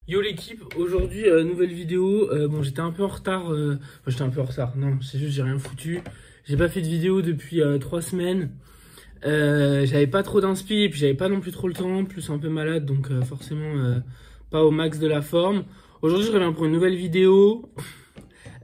Yo l'équipe, aujourd'hui nouvelle vidéo. Bon, j'étais un peu en retard, enfin j'étais un peu en retard, non c'est juste j'ai rien foutu. J'ai pas fait de vidéo depuis 3 semaines. J'avais pas trop d'inspi et puis j'avais pas non plus trop le temps, plus un peu malade, donc forcément pas au max de la forme. Aujourd'hui je reviens pour une nouvelle vidéo.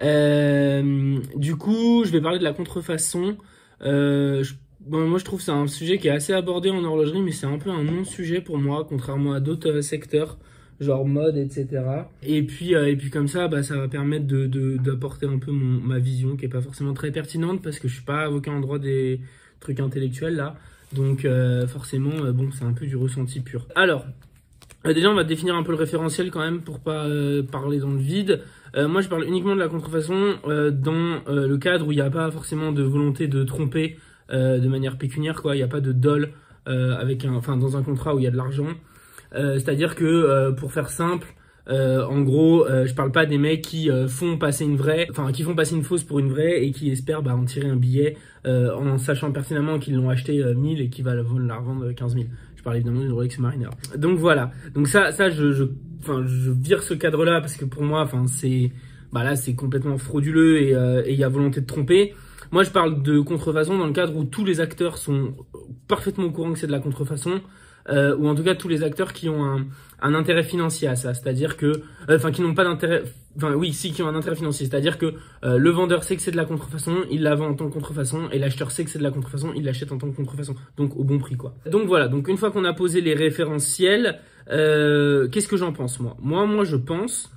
Du coup je vais parler de la contrefaçon. Bon, moi je trouve que c'est un sujet qui est assez abordé en horlogerie, mais c'est un peu un non-sujet pour moi, contrairement à d'autres secteurs, genre mode, etc. Et puis comme ça, bah, ça va permettre d'apporter un peu ma vision, qui est pas forcément très pertinente, parce que je suis pas avocat en droit des trucs intellectuels là. Donc forcément, bon, c'est un peu du ressenti pur. Alors, déjà on va définir un peu le référentiel quand même, pour pas parler dans le vide. Moi je parle uniquement de la contrefaçon dans le cadre où il n'y a pas forcément de volonté de tromper de manière pécuniaire, quoi. Il n'y a pas de dol enfin dans un contrat où il y a de l'argent. C'est-à-dire que pour faire simple, en gros, je parle pas des mecs qui font passer une vraie, enfin qui font passer une fausse pour une vraie et qui espèrent en tirer un billet en sachant pertinemment qu'ils l'ont acheté 1000 et qu'ils vont la revendre 15 000. Je parle évidemment d'une Rolex Mariner. Donc voilà. Donc ça je vire ce cadre-là parce que pour moi, enfin c'est, bah là c'est complètement frauduleux et il y a volonté de tromper. Moi je parle de contrefaçon dans le cadre où tous les acteurs sont parfaitement au courant que c'est de la contrefaçon. Ou en tout cas tous les acteurs qui ont un intérêt financier à ça, c'est-à-dire que, enfin qui n'ont pas d'intérêt, enfin oui, si, qui ont un intérêt financier, c'est-à-dire que le vendeur sait que c'est de la contrefaçon, il la vend en tant que contrefaçon, et l'acheteur sait que c'est de la contrefaçon, il l'achète en tant que contrefaçon, donc au bon prix quoi. Donc voilà, donc une fois qu'on a posé les référentiels, qu'est-ce que j'en pense moi? Moi je pense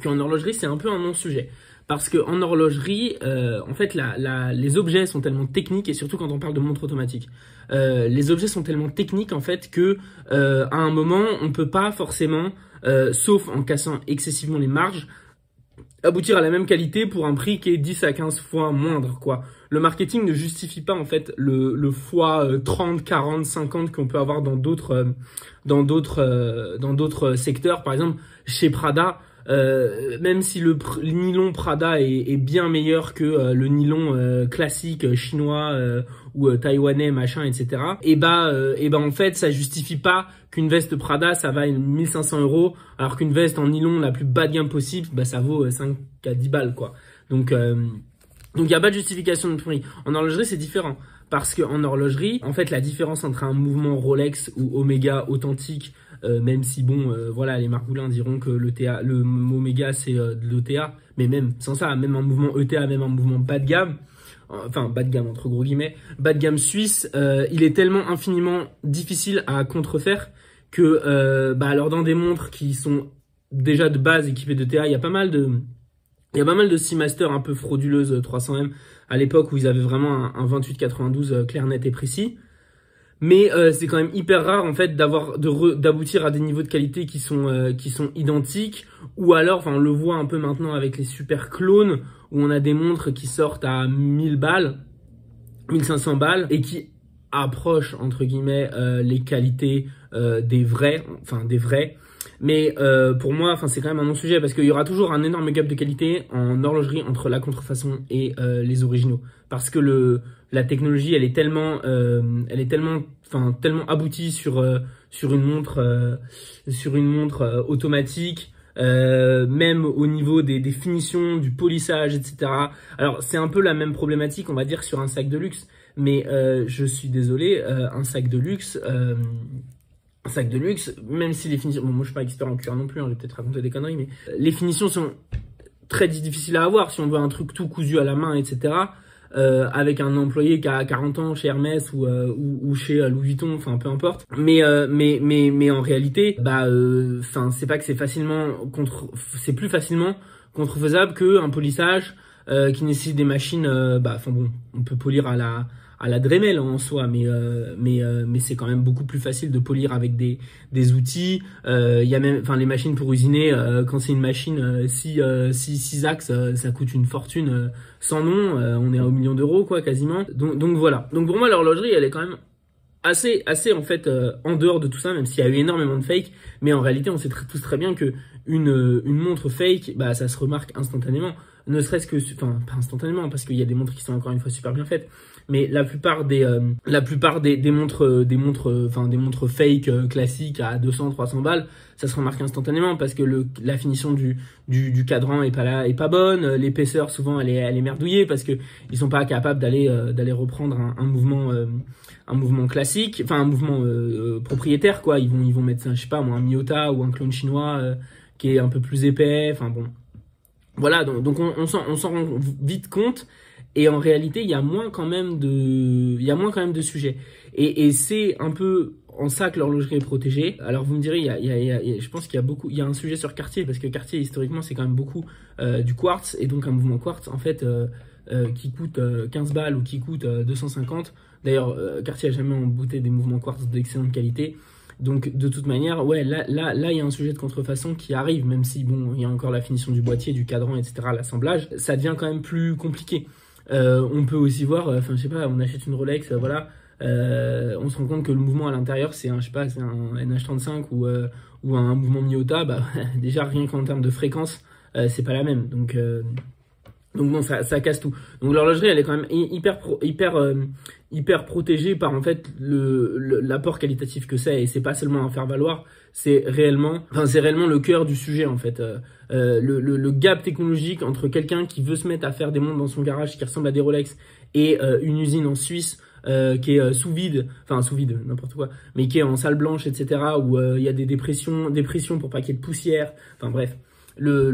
qu'en horlogerie c'est un peu un non-sujet. Parce que en horlogerie, en fait, les objets sont tellement techniques, et surtout quand on parle de montre automatique, les objets sont tellement techniques en fait que à un moment, on peut pas forcément, sauf en cassant excessivement les marges, aboutir à la même qualité pour un prix qui est 10 à 15 fois moindre, quoi. Le marketing ne justifie pas en fait le fois 30, 40, 50 qu'on peut avoir dans d'autres secteurs. Par exemple, chez Prada. Même si le nylon Prada est bien meilleur que le nylon classique chinois ou taïwanais machin, etc. Et bah en fait ça justifie pas qu'une veste Prada ça va 1500 €, alors qu'une veste en nylon la plus bas de gamme possible bah ça vaut 5 à 10 balles quoi. Donc il n'y a pas de justification de prix. En horlogerie c'est différent. Parce qu'en horlogerie, en fait, la différence entre un mouvement Rolex ou Omega authentique, même si bon, voilà, les margoulins diront que le Omega c'est de l'ETA, mais même sans ça, même un mouvement ETA, même un mouvement bas de gamme, enfin bas de gamme entre gros guillemets, bas de gamme suisse, il est tellement infiniment difficile à contrefaire que, alors dans des montres qui sont déjà de base équipées d'ETA, il y a pas mal de Seamaster un peu frauduleuses 300M à l'époque où ils avaient vraiment un 2892 clair, net et précis. Mais c'est quand même hyper rare en fait d'aboutir à des niveaux de qualité qui sont identiques, ou alors, enfin on le voit un peu maintenant avec les super clones où on a des montres qui sortent à 1000 balles, 1500 balles et qui approchent entre guillemets les qualités des vrais. Mais pour moi, enfin c'est quand même un non-sujet parce qu'il y aura toujours un énorme gap de qualité en horlogerie entre la contrefaçon et les originaux, parce que la technologie elle est tellement aboutie sur une montre automatique, même au niveau des finitions, du polissage, etc. Alors c'est un peu la même problématique on va dire sur un sac de luxe, mais je suis désolé, un sac de luxe, même si les finitions... Bon, moi, je suis pas expert en cuir non plus, hein, je vais peut-être raconter des conneries, mais les finitions sont très difficiles à avoir si on veut un truc tout cousu à la main, etc. Avec un employé qui a 40 ans chez Hermès ou chez Louis Vuitton, enfin, peu importe. Mais en réalité, c'est pas que c'est plus facilement contrefaisable qu'un polissage qui nécessite des machines, on peut polir à la Dremel en soi, mais c'est quand même beaucoup plus facile de polir avec des outils. Il y a même, enfin les machines pour usiner, quand c'est une machine 6 axes, ça coûte une fortune sans nom. On est à 1 million d'euros quoi quasiment. Donc voilà. Donc pour moi l'horlogerie elle est quand même assez en fait en dehors de tout ça, même s'il y a eu énormément de fake, mais en réalité on sait tous très bien que une montre fake, ça se remarque instantanément. ne serait-ce que, enfin, pas instantanément, parce qu'il y a des montres qui sont encore une fois super bien faites, mais la plupart des montres fake classiques à 200-300 balles, ça se remarque instantanément parce que la finition du cadran est pas bonne, l'épaisseur souvent elle est merdouillée parce que ils sont pas capables d'aller reprendre un mouvement classique, enfin un mouvement propriétaire quoi. Ils vont mettre ça, je sais pas moi, un Miyota ou un clone chinois qui est un peu plus épais, enfin bon. Voilà, donc on s'en rend vite compte. Et en réalité, il y a moins quand même de sujets. Et c'est un peu en ça que l'horlogerie est protégée. Alors vous me direz, je pense qu'il y a un sujet sur Cartier, parce que Cartier, historiquement, c'est quand même beaucoup du quartz, et donc un mouvement quartz, en fait, qui coûte 15 balles ou qui coûte 250. D'ailleurs, Cartier a jamais embouté des mouvements quartz d'excellente qualité. Donc de toute manière, ouais, là, il y a un sujet de contrefaçon qui arrive, même si bon, il y a encore la finition du boîtier, du cadran, etc., l'assemblage, ça devient quand même plus compliqué. On peut aussi voir, enfin je sais pas, on achète une Rolex, voilà, on se rend compte que le mouvement à l'intérieur c'est un, je sais pas, c'est un NH35 ou un mouvement Miyota, bah déjà rien qu'en termes de fréquence, c'est pas la même, donc bon ça casse tout. Donc l'horlogerie elle est quand même hyper protégée par en fait l'apport qualitatif que c'est, et c'est pas seulement un faire valoir, c'est réellement le cœur du sujet en fait. Le gap technologique entre quelqu'un qui veut se mettre à faire des montres dans son garage qui ressemblent à des Rolex et une usine en Suisse qui est sous vide, n'importe quoi, mais qui est en salle blanche, etc., où il y a des pressions pour pas qu'il y ait de poussière, enfin bref, le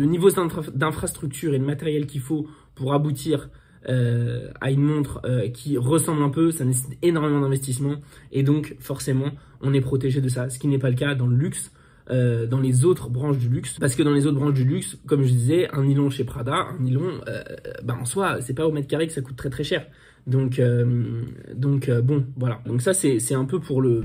niveau d'infrastructure et de matériel qu'il faut pour aboutir à une montre qui ressemble un peu, ça nécessite énormément d'investissement, et donc forcément on est protégé de ça, ce qui n'est pas le cas dans le luxe, dans les autres branches du luxe, parce que dans les autres branches du luxe, comme je disais, un nylon chez Prada, un nylon, en soi c'est pas au mètre carré que ça coûte très très cher, donc bon voilà, donc ça c'est un peu pour le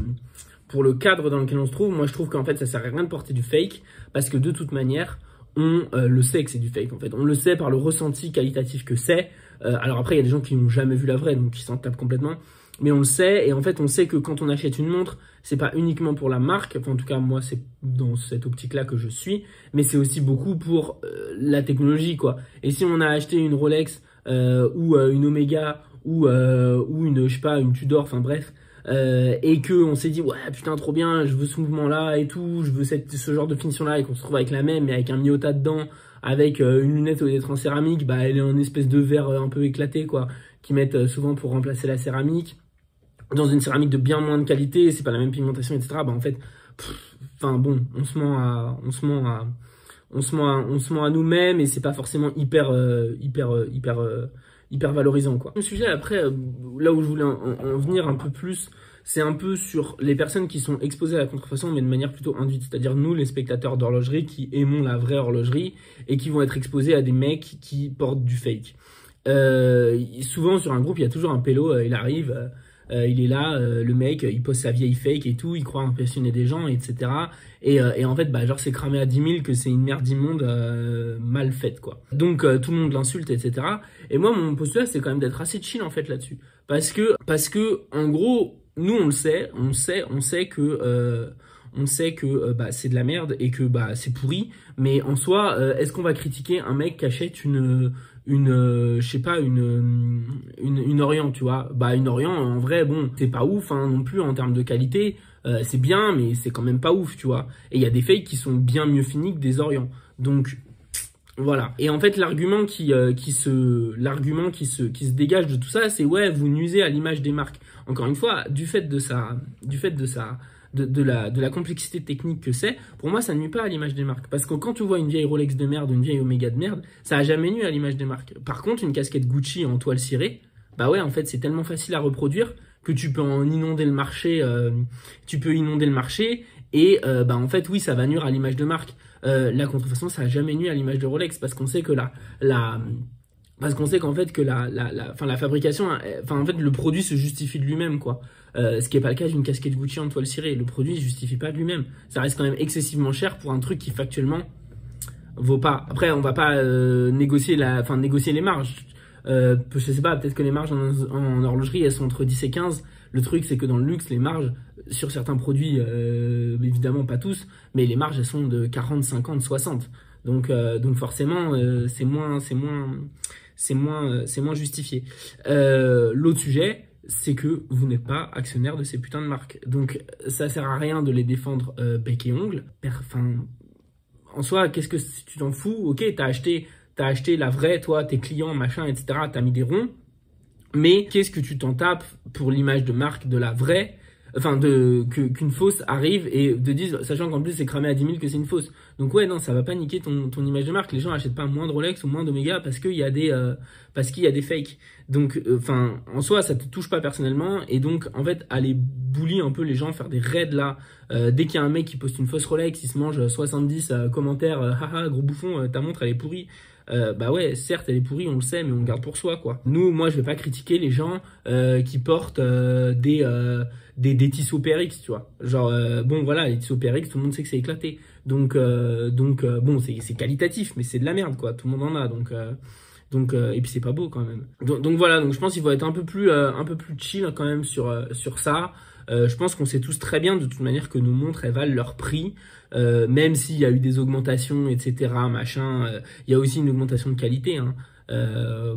cadre dans lequel on se trouve. Moi je trouve qu'en fait ça sert à rien de porter du fake, parce que de toute manière on le sait que c'est du fake en fait, on le sait par le ressenti qualitatif que c'est. Alors après il y a des gens qui n'ont jamais vu la vraie, donc qui s'en tapent complètement, mais on le sait, et en fait on sait que quand on achète une montre, c'est pas uniquement pour la marque, enfin en tout cas moi c'est dans cette optique là que je suis, mais c'est aussi beaucoup pour la technologie quoi. Et si on a acheté une Rolex ou une Omega ou une, je sais pas, une Tudor, enfin bref, et que on s'est dit ouais putain trop bien, je veux ce mouvement là et tout, je veux ce genre de finition là, et qu'on se retrouve avec la même mais avec un Miyota dedans, avec une lunette au lieu d'être en céramique, bah elle est en espèce de verre un peu éclaté quoi, qui mettent souvent pour remplacer la céramique, dans une céramique de bien moins de qualité, c'est pas la même pigmentation, etc. Bah en fait, enfin bon, on se ment à nous-mêmes, et c'est pas forcément hyper valorisant quoi. Le sujet après, là où je voulais en venir un peu plus, c'est un peu sur les personnes qui sont exposées à la contrefaçon, mais de manière plutôt induite, c'est-à-dire nous les spectateurs d'horlogerie qui aimons la vraie horlogerie et qui vont être exposés à des mecs qui portent du fake. Souvent sur un groupe il y a toujours un pélo, il arrive, il est là, le mec, il pose sa vieille fake et tout, il croit impressionner des gens, etc. Et en fait, bah, genre, c'est cramé à 10 000 que c'est une merde immonde mal faite, quoi. Donc, tout le monde l'insulte, etc. Et moi, mon postulat, c'est quand même d'être assez chill, en fait, là-dessus. Parce que, en gros, nous, on sait que bah, c'est de la merde et que bah, c'est pourri. Mais en soi, est-ce qu'on va critiquer un mec qui achète une Orient, tu vois? Bah, une Orient, en vrai, bon, c'est pas ouf, hein, non plus, en termes de qualité. C'est bien, mais c'est quand même pas ouf, tu vois? Et il y a des fakes qui sont bien mieux finis que des Orients. Donc, voilà. Et en fait, l'argument qui se dégage de tout ça, c'est ouais, vous nuisez à l'image des marques. Encore une fois, du fait de la complexité technique que c'est, pour moi, ça ne nuit pas à l'image des marques. Parce que quand tu vois une vieille Rolex de merde, une vieille Omega de merde, ça a jamais nui à l'image des marques. Par contre, une casquette Gucci en toile cirée, bah ouais, en fait, c'est tellement facile à reproduire que tu peux en inonder le marché, et bah en fait, oui, ça va nuire à l'image de marque. La contrefaçon, ça a jamais nui à l'image de Rolex, parce qu'on sait que parce qu'on sait qu'en fait que la fabrication, enfin en fait le produit se justifie de lui-même quoi. Ce qui est pas le cas d'une casquette Gucci en toile cirée. Le produit ne se justifie pas de lui-même. Ça reste quand même excessivement cher pour un truc qui factuellement vaut pas. Après on va pas négocier les marges. Je sais pas, peut-être que les marges en horlogerie elles sont entre 10 et 15. Le truc, c'est que dans le luxe, les marges, sur certains produits, évidemment pas tous, mais les marges, elles sont de 40, 50, 60. Donc forcément, c'est moins justifié. L'autre sujet, c'est que vous n'êtes pas actionnaire de ces putains de marques. Donc ça sert à rien de les défendre bec et ongles. Enfin, en soi, qu'est-ce que tu t'en fous? Ok, t'as acheté la vraie, toi, tes clients, machin, etc. T'as mis des ronds. Mais qu'est-ce que tu t'en tapes pour l'image de marque de la vraie? Enfin, qu'une fausse arrive et te dise, sachant qu'en plus c'est cramé à 10 000 que c'est une fausse. Donc ouais, non, ça va pas niquer ton image de marque. Les gens achètent pas moins de Rolex ou moins d'Omega parce qu'il y a des fakes. Donc, enfin, en soi, ça te touche pas personnellement. Et donc, en fait, aller bully un peu les gens, faire des raids là, dès qu'il y a un mec qui poste une fausse Rolex, il se mange 70 commentaires, haha, gros bouffon, ta montre elle est pourrie. Bah ouais, certes elle est pourrie, on le sait, mais on le garde pour soi, quoi. Moi je vais pas critiquer les gens qui portent des Tissot PRX, tu vois. Genre bon voilà, les Tissot PRX, tout le monde sait que c'est éclaté. Donc bon, c'est qualitatif, mais c'est de la merde, quoi. Tout le monde en a, et puis c'est pas beau quand même. Donc voilà, donc je pense qu'il faut être un peu plus chill quand même sur ça. Je pense qu'on sait tous très bien de toute manière que nos montres elles valent leur prix, même s'il y a eu des augmentations, etc. Machin, il y a aussi une augmentation de qualité, hein.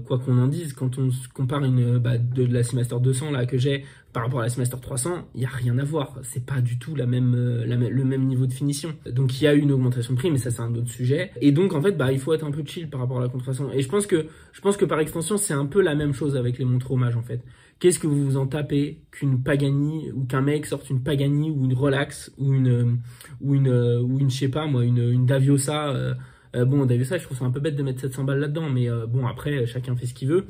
Quoi qu'on en dise, quand on compare de la Seamaster 200 là que j'ai par rapport à la Seamaster 300, il y a rien à voir. C'est pas du tout le même niveau de finition. Donc il y a eu une augmentation de prix, mais ça c'est un autre sujet. Et donc en fait, il faut être un peu chill par rapport à la contrefaçon. Et je pense que par extension, c'est un peu la même chose avec les montres hommage en fait. Qu'est-ce que vous vous en tapez qu'une Pagani ou qu'un mec sorte une Pagani ou une Rolex ou une je sais pas moi, une Daviosa. Bon, Daviosa, je trouve ça un peu bête de mettre 700 balles là-dedans, mais bon, après, chacun fait ce qu'il veut.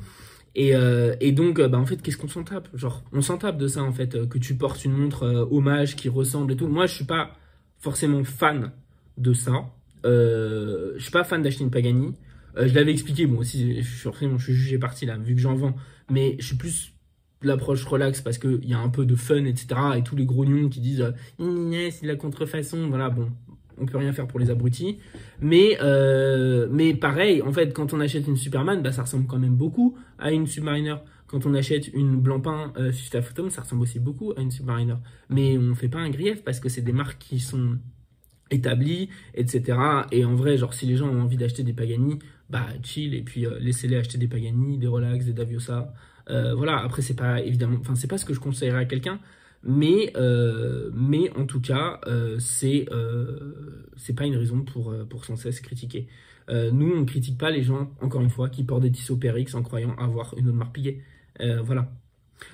Et donc, en fait, qu'est-ce qu'on s'en tape? Genre, on s'en tape de ça, en fait, que tu portes une montre hommage qui ressemble et tout. Moi, je suis pas forcément fan de ça. Je suis pas fan d'acheter une Pagani. Je l'avais expliqué, bon, aussi, je suis jugé parti là, vu que j'en vends. Mais je suis plus de l'approche relax parce qu'il y a un peu de fun, etc. Et tous les grognons qui disent c'est de la contrefaçon, voilà, bon. On peut rien faire pour les abrutis, mais pareil, en fait, quand on achète une Superman, ça ressemble quand même beaucoup à une Submariner. Quand on achète une Blancpain Fifth Phantom, ça ressemble aussi beaucoup à une Submariner. Mais on fait pas un grief parce que c'est des marques qui sont établies, etc. Et en vrai, genre si les gens ont envie d'acheter des Pagani, chill et puis laissez-les acheter des Pagani, des Rolex, des Daviosa. Voilà. Après, c'est pas évidemment, enfin c'est pas ce que je conseillerais à quelqu'un. Mais en tout cas, c'est pas une raison pour sans cesse critiquer. Nous, on ne critique pas les gens, encore une fois, qui portent des Tissot PRX en croyant avoir une autre marque pillée. Voilà.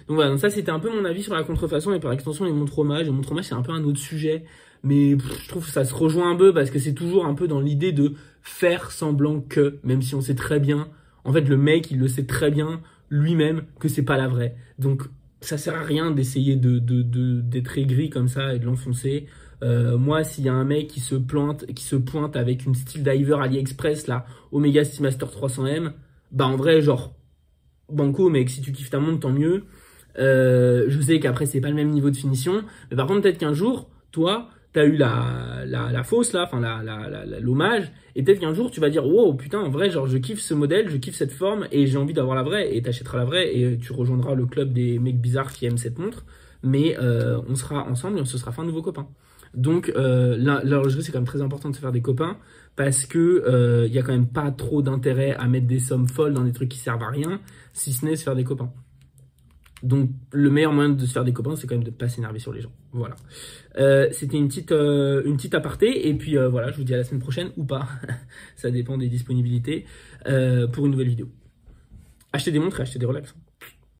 Donc voilà, donc ça c'était un peu mon avis sur la contrefaçon et par extension les montres hommage. Les montres hommage c'est un peu un autre sujet, mais je trouve que ça se rejoint un peu parce que c'est toujours un peu dans l'idée de faire semblant que, même si on sait très bien, en fait le mec il le sait très bien lui-même que c'est pas la vraie. Donc ça sert à rien d'essayer d'être aigri comme ça et de l'enfoncer. Moi, s'il y a un mec qui se pointe avec une style diver AliExpress, là, Omega Seamaster 300M, en vrai, genre, banco, mec, si tu kiffes ta montre, tant mieux. Je sais qu'après, c'est pas le même niveau de finition. Mais par contre, peut-être qu'un jour, toi, t'as eu la fausse, là, enfin, l'hommage. Et peut-être qu'un jour, tu vas dire, wow, putain, en vrai, genre, je kiffe ce modèle, je kiffe cette forme, et j'ai envie d'avoir la vraie, et t'achèteras la vraie, et tu rejoindras le club des mecs bizarres qui aiment cette montre. Mais on sera ensemble et on se sera fait un nouveau copain. Donc, l'horlogerie, c'est quand même très important de se faire des copains, parce que y a quand même pas trop d'intérêt à mettre des sommes folles dans des trucs qui servent à rien, si ce n'est se faire des copains. Donc, le meilleur moyen de se faire des copains, c'est quand même de ne pas s'énerver sur les gens. Voilà. C'était une petite aparté. Et puis, voilà, je vous dis à la semaine prochaine, ou pas. Ça dépend des disponibilités, pour une nouvelle vidéo. Achetez des montres et achetez des Rolex.